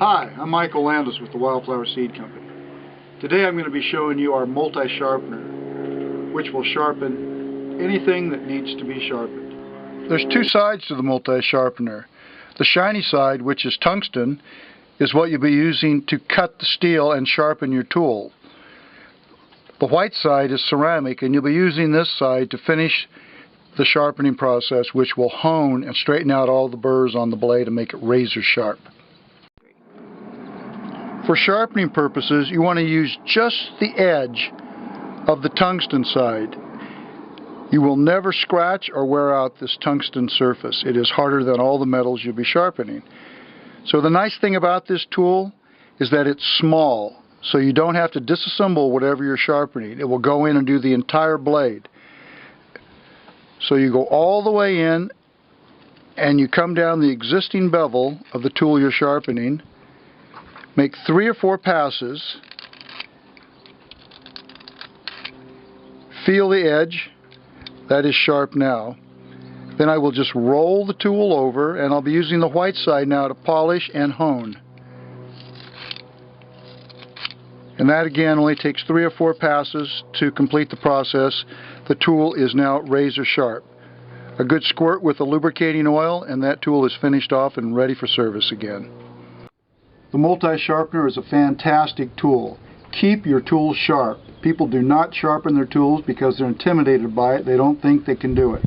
Hi, I'm Michael Landis with the Wildflower Seed Company. Today I'm going to be showing you our multi-sharpener, which will sharpen anything that needs to be sharpened. There's two sides to the multi-sharpener. The shiny side, which is tungsten, is what you'll be using to cut the steel and sharpen your tool. The white side is ceramic, and you'll be using this side to finish the sharpening process, which will hone and straighten out all the burrs on the blade and make it razor sharp. For sharpening purposes, you want to use just the edge of the tungsten side. You will never scratch or wear out this tungsten surface. It is harder than all the metals you'll be sharpening. So the nice thing about this tool is that it's small, so you don't have to disassemble whatever you're sharpening. It will go in and do the entire blade. So you go all the way in and you come down the existing bevel of the tool you're sharpening. Make 3 or 4 passes. Feel the edge. That is sharp now. Then I will just roll the tool over, and I'll be using the white side now to polish and hone. And that again only takes 3 or 4 passes to complete the process. The tool is now razor sharp. A good squirt with the lubricating oil and that tool is finished off and ready for service again. The multi-sharpener is a fantastic tool. Keep your tools sharp. People do not sharpen their tools because they're intimidated by it. They don't think they can do it.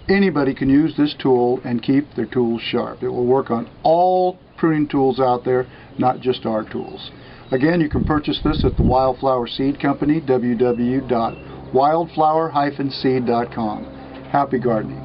Anybody can use this tool and keep their tools sharp. It will work on all pruning tools out there, not just our tools. Again, you can purchase this at the Wildflower Seed Company, www.wildflower-seed.com. Happy gardening.